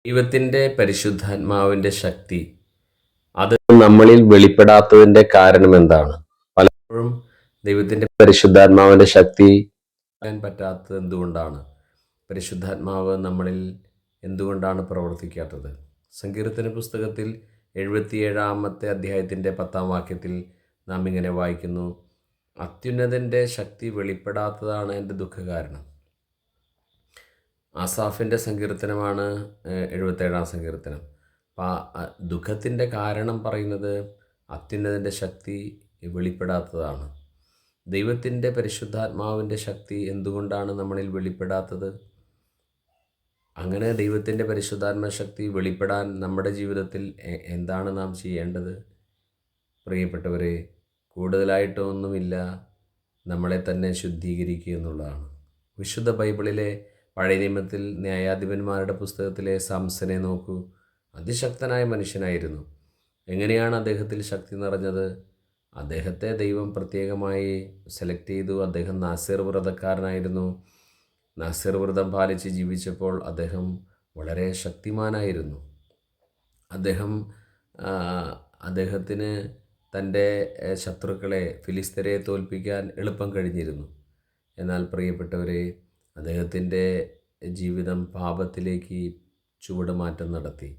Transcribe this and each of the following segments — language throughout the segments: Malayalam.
ദൈവത്തിൻ്റെ പരിശുദ്ധാത്മാവിൻ്റെ ശക്തി അത് നമ്മളിൽ വെളിപ്പെടാത്തതിൻ്റെ കാരണം എന്താണ്? പലപ്പോഴും ദൈവത്തിൻ്റെ പരിശുദ്ധാത്മാവിൻ്റെ ശക്തി അറിയാൻ പറ്റാത്തത് എന്തുകൊണ്ടാണ്? പരിശുദ്ധാത്മാവ് നമ്മളിൽ എന്തുകൊണ്ടാണ് പ്രവർത്തിക്കാത്തത്? സങ്കീർത്തന പുസ്തകത്തിൽ 77-ാമത്തെ അധ്യായത്തിൻ്റെ 10-ാം വാക്യത്തിൽ നാം ഇങ്ങനെ വായിക്കുന്നു, അത്യുന്നതൻ്റെ ശക്തി വെളിപ്പെടാത്തതാണ് എൻ്റെ ദുഃഖകാരണം. ആസാഫിൻ്റെ സങ്കീർത്തനമാണ് 77-ാം സങ്കീർത്തനം. ദുഃഖത്തിൻ്റെ കാരണം പറയുന്നത് അത്യുന്നതൻ്റെ ശക്തി വെളിപ്പെടാത്തതാണ്. ദൈവത്തിൻ്റെ പരിശുദ്ധാത്മാവിൻ്റെ ശക്തി എന്തുകൊണ്ടാണ് നമ്മളിൽ വെളിപ്പെടാത്തത്? അങ്ങനെ ദൈവത്തിൻ്റെ പരിശുദ്ധാത്മ ശക്തി വെളിപ്പെടാൻ നമ്മുടെ ജീവിതത്തിൽ എന്താണ് നാം ചെയ്യേണ്ടത്? പ്രിയപ്പെട്ടവരെ, കൂടുതലായിട്ടൊന്നുമില്ല, നമ്മളെ തന്നെ ശുദ്ധീകരിക്കുക എന്നുള്ളതാണ്. വിശുദ്ധ ബൈബിളിലെ പഴയ നിയമത്തിൽ ന്യായാധിപന്മാരുടെ പുസ്തകത്തിലെ സംസനെ നോക്കൂ. അതിശക്തനായ മനുഷ്യനായിരുന്നു. എങ്ങനെയാണ് അദ്ദേഹത്തിൽ ശക്തി നിറഞ്ഞത്? അദ്ദേഹത്തെ ദൈവം പ്രത്യേകമായി സെലക്ട് ചെയ്തു. അദ്ദേഹം നാസിർ വ്രതക്കാരനായിരുന്നു. നാസിർ വ്രതം പാലിച്ച് ജീവിച്ചപ്പോൾ അദ്ദേഹം വളരെ ശക്തിമാനായിരുന്നു. അദ്ദേഹത്തിന് തൻ്റെ ശത്രുക്കളെ, ഫിലിസ്തരെ തോൽപ്പിക്കാൻ എളുപ്പം കഴിഞ്ഞിരുന്നു. എന്നാൽ പ്രിയപ്പെട്ടവരെ, അദ്ദേഹത്തിൻ്റെ ജീവിതം പാപത്തിലേക്ക് ചുവടുമാറ്റം നടത്തി.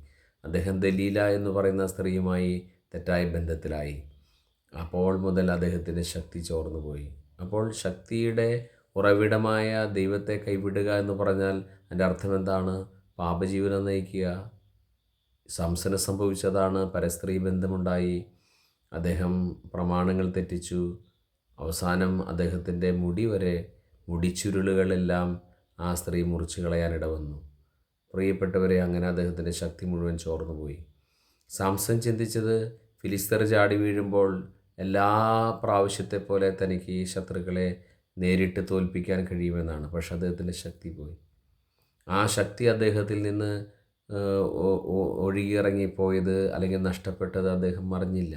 അദ്ദേഹം ദലീല എന്ന് പറയുന്ന സ്ത്രീയുമായി തെറ്റായ ബന്ധത്തിലായി. അപ്പോൾ മുതൽ അദ്ദേഹത്തിൻ്റെ ശക്തി ചോർന്നുപോയി. അപ്പോൾ ശക്തിയുടെ ഉറവിടമായ ദൈവത്തെ കൈവിടുക എന്ന് പറഞ്ഞാൽ അതിൻ്റെ അർത്ഥം എന്താണ്? പാപജീവനം നയിക്കുക. സംസന് സംഭവിച്ചതാണ്. പരസ്ത്രീ ബന്ധമുണ്ടായി. അദ്ദേഹം പ്രമാണങ്ങൾ തെറ്റിച്ചു. അവസാനം അദ്ദേഹത്തിൻ്റെ മുടിച്ചുരുളുകളെല്ലാം ആ സ്ത്രീ മുറിച്ചു കളയാനിട വന്നു. പ്രിയപ്പെട്ടവരെ, അങ്ങനെ അദ്ദേഹത്തിൻ്റെ ശക്തി മുഴുവൻ ചോർന്നുപോയി. സാംസൺ ചിന്തിച്ചത് ഫിലിസ്തർ ചാടി വീഴുമ്പോൾ എല്ലാ പ്രാവശ്യത്തെ പോലെ തനിക്ക് ശത്രുക്കളെ നേരിട്ട് തോൽപ്പിക്കാൻ കഴിയുമെന്നാണ്. പക്ഷെ അദ്ദേഹത്തിൻ്റെ ശക്തി പോയി. ആ ശക്തി അദ്ദേഹത്തിൽ നിന്ന് ഒഴുകിയിറങ്ങിപ്പോയത് അല്ലെങ്കിൽ നഷ്ടപ്പെട്ടത് അദ്ദേഹം അറിഞ്ഞില്ല.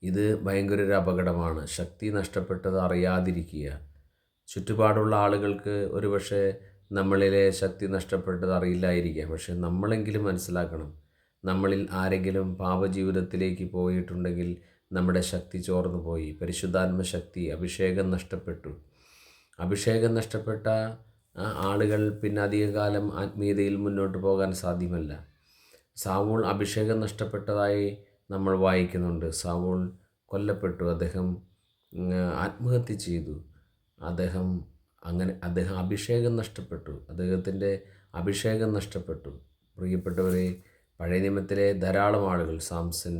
ഇത് ഭയങ്കര ഒരു അപകടമാണ്. ശക്തി നഷ്ടപ്പെട്ടത് അറിയാതിരിക്കുക. ചുറ്റുപാടുള്ള ആളുകൾക്ക് ഒരുപക്ഷെ നമ്മളിലെ ശക്തി നഷ്ടപ്പെട്ടത് അറിയില്ലായിരിക്കാം. പക്ഷെ നമ്മളെങ്കിലും മനസ്സിലാക്കണം, നമ്മളിൽ ആരെങ്കിലും പാപജീവിതത്തിലേക്ക് പോയിട്ടുണ്ടെങ്കിൽ നമ്മുടെ ശക്തി ചോർന്നു പോയി. പരിശുദ്ധാത്മ ശക്തി, അഭിഷേകം നഷ്ടപ്പെട്ടു. അഭിഷേകം നഷ്ടപ്പെട്ട ആളുകൾ പിന്നെ അധികകാലം ആത്മീയതയിൽ മുന്നോട്ട് പോകാൻ സാധ്യമല്ല. സാവൂൾ അഭിഷേകം നഷ്ടപ്പെട്ടതായി നമ്മൾ വായിക്കുന്നുണ്ട്. സാവൂൾ കൊല്ലപ്പെട്ടു. അദ്ദേഹം ആത്മഹത്യ ചെയ്തു. അദ്ദേഹം അഭിഷേകം നഷ്ടപ്പെട്ടു. അദ്ദേഹത്തിൻ്റെ അഭിഷേകം നഷ്ടപ്പെട്ടു. പ്രിയപ്പെട്ടവരെ, പഴയ നിയമത്തിലെ ധാരാളം ആളുകൾ, സാംസൺ,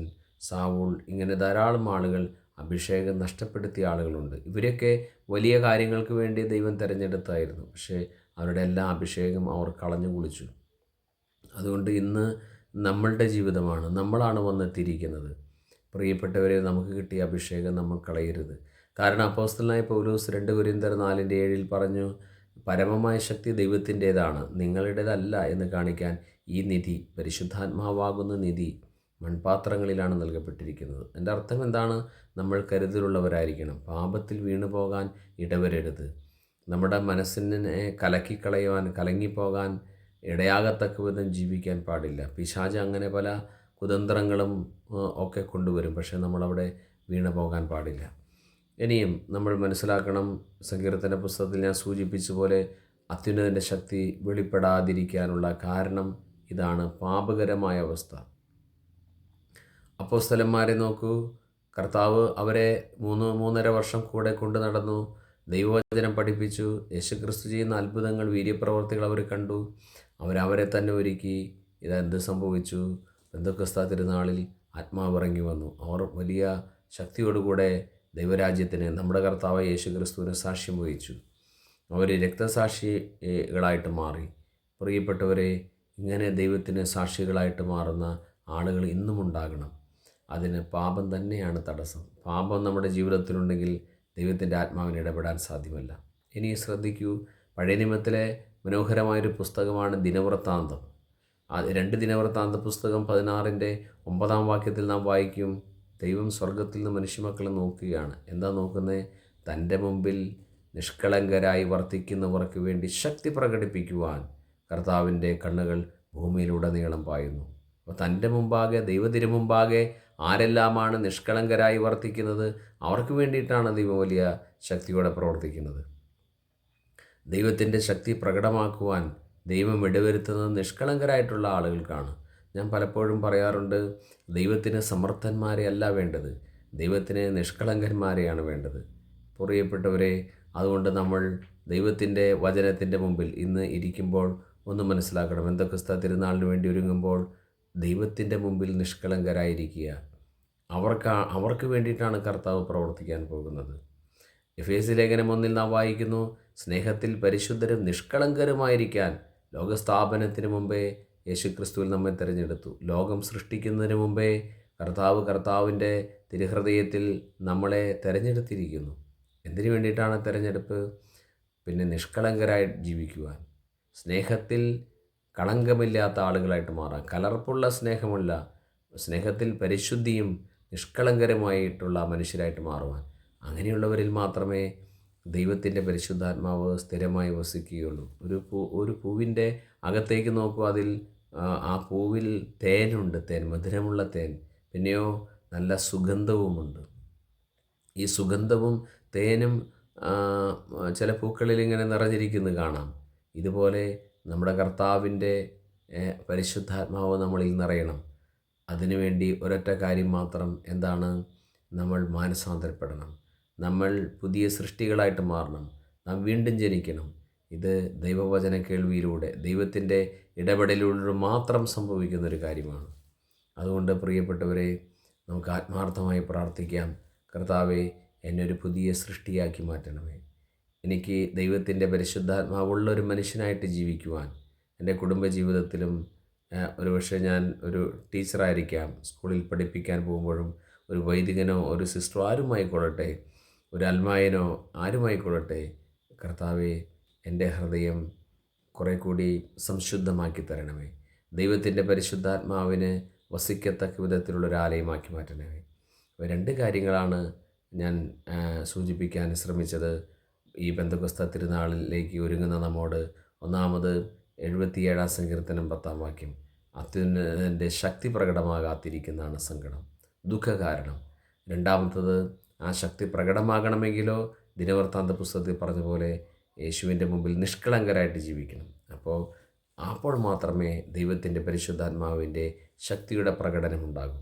സാവൂൾ, ഇങ്ങനെ ധാരാളം ആളുകൾ അഭിഷേകം നഷ്ടപ്പെടുത്തിയ ആളുകളുണ്ട്. ഇവരൊക്കെ വലിയ കാര്യങ്ങൾക്ക് വേണ്ടി ദൈവം തിരഞ്ഞെടുത്തായിരുന്നു. പക്ഷേ അവരുടെ എല്ലാ അഭിഷേകം അവർ കളഞ്ഞു കുളിച്ചു. അതുകൊണ്ട് ഇന്ന് നമ്മളുടെ ജീവിതമാണ്, നമ്മളാണ് വന്നെത്തിയിരിക്കുന്നത്. പ്രിയപ്പെട്ടവരെ, നമുക്ക് കിട്ടിയ അഭിഷേകം നമ്മൾ കളയരുത്. കാരണം അപ്പോസ്തലനായ പൗലോസ് 2 കൊരിന്ത്യർ 4:7 പറഞ്ഞു, പരമമായ ശക്തി ദൈവത്തിൻ്റേതാണ്, നിങ്ങളുടേതല്ല എന്ന് കാണിക്കാൻ ഈ നിധി, പരിശുദ്ധാത്മാവാകുന്ന നിധി മൺപാത്രങ്ങളിലാണ് നൽകപ്പെട്ടിരിക്കുന്നത്. എൻ്റെ അർത്ഥം എന്താണ്? നമ്മൾ കരുതലുള്ളവരായിരിക്കണം. പാപത്തിൽ വീണു പോകാൻ ഇടവരരുത്. നമ്മുടെ മനസ്സിനെ കലങ്ങിപ്പോകാൻ ഇടയാകത്തക്ക വിധം ജീവിക്കാൻ പാടില്ല. പിശാച് അങ്ങനെ പല കുതന്ത്രങ്ങളും ഒക്കെ കൊണ്ടുവരും. പക്ഷേ നമ്മളവിടെ വീണു പോകാൻ പാടില്ല. ഇനിയും നമ്മൾ മനസ്സിലാക്കണം, സങ്കീർത്തന പുസ്തകത്തിൽ ഞാൻ സൂചിപ്പിച്ച പോലെ അത്യുന്നതൻ്റെ ശക്തി വെളിപ്പെടാതിരിക്കാനുള്ള കാരണം ഇതാണ്, പാപകരമായ അവസ്ഥ. അപ്പോസ്തലന്മാരെ നോക്കൂ. കർത്താവ് അവരെ 3.5 വർഷം കൂടെ കൊണ്ടു നടന്നു. ദൈവവചനം പഠിപ്പിച്ചു. യേശുക്രിസ്തു ചെയ്യുന്ന അത്ഭുതങ്ങൾ, വീര്യപ്രവർത്തികൾ അവർ കണ്ടു. അവരെ തന്നെ ഒരുക്കി. ഇതെന്ത് സംഭവിച്ചു? പെന്തക്കോസ്ത് തിരുനാളിൽ ആത്മാവ് ഇറങ്ങി വന്നു. അവർ വലിയ ശക്തിയോടുകൂടെ ദൈവരാജ്യത്തിന്, നമ്മുടെ കർത്താവ് യേശുക്രിസ്തുവിന് സാക്ഷ്യം വഹിച്ചു. അവർ രക്തസാക്ഷികളായിട്ട് മാറി. പ്രിയപ്പെട്ടവരെ, ഇങ്ങനെ ദൈവത്തിന് സാക്ഷികളായിട്ട് മാറുന്ന ആളുകൾ ഇന്നും ഉണ്ടാകണം. അതിന് പാപം തന്നെയാണ് തടസ്സം. പാപം നമ്മുടെ ജീവിതത്തിലുണ്ടെങ്കിൽ ദൈവത്തിൻ്റെ ആത്മാവിന് ഇടപെടാൻ സാധ്യമല്ല. ഇനി ശ്രദ്ധിക്കൂ, പഴയ നിയമത്തിലെ മനോഹരമായൊരു പുസ്തകമാണ് ദിനവൃത്താന്തം. 2 ദിനവൃത്താന്ത പുസ്തകം 16-9 വാക്യത്തിൽ നാം വായിക്കും, ദൈവം സ്വർഗത്തിൽ നിന്ന് മനുഷ്യമക്കളെ നോക്കുകയാണ്. എന്താ നോക്കുന്നത്? തൻ്റെ മുമ്പിൽ നിഷ്കളങ്കരായി വർത്തിക്കുന്നവർക്ക് വേണ്ടി ശക്തി പ്രകടിപ്പിക്കുവാൻ കർത്താവിൻ്റെ കണ്ണുകൾ ഭൂമിയിലുടനീളം പായുന്നു. അപ്പോൾ തൻ്റെ മുമ്പാകെ, ദൈവത്തിരുമുമ്പാകെ ആരെല്ലാമാണ് നിഷ്കളങ്കരായി വർത്തിക്കുന്നത്, അവർക്ക് വേണ്ടിയിട്ടാണ് ദൈവം വലിയ ശക്തിയോടെ പ്രവർത്തിക്കുന്നത്. ദൈവത്തിൻ്റെ ശക്തി പ്രകടമാക്കുവാൻ ദൈവം ഇടവരുത്തുന്നത് നിഷ്കളങ്കരായിട്ടുള്ള ആളുകൾക്കാണ്. ഞാൻ പലപ്പോഴും പറയാറുണ്ട്, ദൈവത്തിന് സമർത്ഥന്മാരെ അല്ല വേണ്ടത്, ദൈവത്തിന് നിഷ്കളങ്കന്മാരെയാണ് വേണ്ടത്. പ്രിയപ്പെട്ടവരെ, അതുകൊണ്ട് നമ്മൾ ദൈവത്തിൻ്റെ വചനത്തിൻ്റെ മുമ്പിൽ ഇന്ന് ഇരിക്കുമ്പോൾ ഒന്ന് മനസ്സിലാക്കണം, പെന്തക്കോസ്ത് തിരുനാളിന് വേണ്ടി ഒരുങ്ങുമ്പോൾ ദൈവത്തിൻ്റെ മുമ്പിൽ നിഷ്കളങ്കരായിരിക്കുക. അവർക്ക് വേണ്ടിയിട്ടാണ് കർത്താവ് പ്രവർത്തിക്കാൻ പോകുന്നത്. എഫേസ്യ ലേഖനം 1 നാം വായിക്കുന്നു, സ്നേഹത്തിൽ പരിശുദ്ധരും നിഷ്കളങ്കരുമായിരിക്കാൻ ലോകസ്ഥാപനത്തിന് മുമ്പേ യേശുക്രിസ്തുവിൽ നമ്മെ തിരഞ്ഞെടുത്തു. ലോകം സൃഷ്ടിക്കുന്നതിന് മുമ്പേ കർത്താവിൻ്റെ തിരുഹൃദയത്തിൽ നമ്മളെ തിരഞ്ഞെടുത്തിരിക്കുന്നു. എന്തിനു വേണ്ടിയിട്ടാണ് തിരഞ്ഞെടുപ്പ്? പിന്നെ നിഷ്കളങ്കരായി ജീവിക്കുവാൻ, സ്നേഹത്തിൽ കളങ്കമില്ലാത്ത ആളുകളായിട്ട് മാറാൻ. കലർപ്പുള്ള സ്നേഹമല്ല, സ്നേഹത്തിൽ പരിശുദ്ധിയും നിഷ്കളങ്കരമായിട്ടുള്ള മനുഷ്യരായിട്ട് മാറുവാൻ. അങ്ങനെയുള്ളവരിൽ മാത്രമേ ദൈവത്തിൻ്റെ പരിശുദ്ധാത്മാവ് സ്ഥിരമായി വസിക്കുകയുള്ളൂ. ഒരു പൂവിൻ്റെ അകത്തേക്ക് നോക്കൂ, അതിൽ ആ പൂവിൽ തേനുണ്ട്, മധുരമുള്ള തേൻ. പിന്നെയോ നല്ല സുഗന്ധവുമുണ്ട്. ഈ സുഗന്ധവും തേനും ചില പൂക്കളിൽ ഇങ്ങനെ നിറഞ്ഞിരിക്കുന്നത് കാണാം. ഇതുപോലെ നമ്മുടെ കർത്താവിൻ്റെ പരിശുദ്ധാത്മാവ് നമ്മളിൽ നിറയണം. അതിനുവേണ്ടി ഒരൊറ്റ കാര്യം മാത്രം, എന്താണ്? നമ്മൾ മാനസാന്തരപ്പെടണം, നമ്മൾ പുതിയ സൃഷ്ടികളായിട്ട് മാറണം, നാം വീണ്ടും ജനിക്കണം. ഇത് ദൈവവചന കേൾവിയിലൂടെ, ദൈവത്തിൻ്റെ ഇടപെടലിലൂടെ മാത്രം സംഭവിക്കുന്നൊരു കാര്യമാണ്. അതുകൊണ്ട് പ്രിയപ്പെട്ടവരെ, നമുക്ക് ആത്മാർത്ഥമായി പ്രാർത്ഥിക്കാം, കർത്താവേ, എന്നെ ഒരു പുതിയ സൃഷ്ടിയാക്കി മാറ്റണമേ. എനിക്ക് ദൈവത്തിൻ്റെ പരിശുദ്ധാത്മാവുള്ളൊരു മനുഷ്യനായിട്ട് ജീവിക്കുവാൻ, എൻ്റെ കുടുംബജീവിതത്തിലും, ഒരുപക്ഷെ ഞാൻ ഒരു ടീച്ചറായിരിക്കാം, സ്കൂളിൽ പഠിപ്പിക്കാൻ പോകുമ്പോഴും ഒരു വൈദികനോ ഒരു സിസ്റ്ററോ ആരുമായിക്കൊള്ളട്ടെ, ഒരു അൽമായനോ ആരുമായിക്കൊള്ളട്ടെ, കർത്താവേ, എൻ്റെ ഹൃദയം കുറേ കൂടി സംശുദ്ധമാക്കി തരണമേ. ദൈവത്തിൻ്റെ പരിശുദ്ധാത്മാവിന് വസിക്കത്തക്ക വിധത്തിലുള്ളൊരാലയമാക്കി മാറ്റണമേ. രണ്ട് കാര്യങ്ങളാണ് ഞാൻ സൂചിപ്പിക്കാൻ ശ്രമിച്ചത് ഈ പെന്തക്കോസ്ത് തിരുനാളിലേക്ക് ഒരുങ്ങുന്ന നമ്മോട്. ഒന്നാമത് 77 സങ്കീർത്തനം 10 വാക്യം, അത്യുന്നതൻ്റെ ശക്തി പ്രകടമാകാതിരിക്കുന്നതാണ് സങ്കടം, ദുഃഖകാരണം. രണ്ടാമത്തത്, ആ ശക്തി പ്രകടമാകണമെങ്കിലോ ദിനവൃത്താന്ത പുസ്തകത്തിൽ പറഞ്ഞ പോലെ യേശുവിൻ്റെ മുമ്പിൽ നിഷ്കളങ്കരായിട്ട് ജീവിക്കണം. അപ്പോൾ മാത്രമേ ദൈവത്തിൻ്റെ പരിശുദ്ധാത്മാവിൻ്റെ ശക്തിയുടെ പ്രകടനമുണ്ടാകൂ.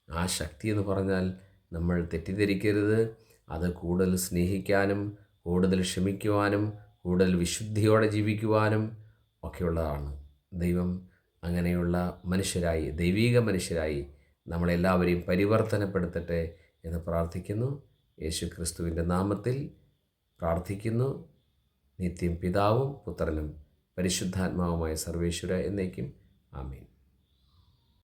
ആ ശക്തി എന്ന് പറഞ്ഞാൽ നമ്മൾ തെറ്റിദ്ധരിക്കരുത്, അത് കൂടുതൽ സ്നേഹിക്കാനും കൂടുതൽ ക്ഷമിക്കുവാനും കൂടുതൽ വിശുദ്ധിയോടെ ജീവിക്കുവാനും ഒക്കെയുള്ളതാണ്. ദൈവം അങ്ങനെയുള്ള മനുഷ്യരായി, ദൈവീക മനുഷ്യരായി നമ്മളെല്ലാവരെയും പരിവർത്തനപ്പെടുത്തട്ടെ എന്ന് പ്രാർത്ഥിക്കുന്നു. യേശു ക്രിസ്തുവിൻ്റെ നാമത്തിൽ പ്രാർത്ഥിക്കുന്നു. നിത്യം പിതാവും പുത്രനും പരിശുദ്ധാത്മാവുമായ സർവേശ്വര എന്നേക്കും ആമേൻ.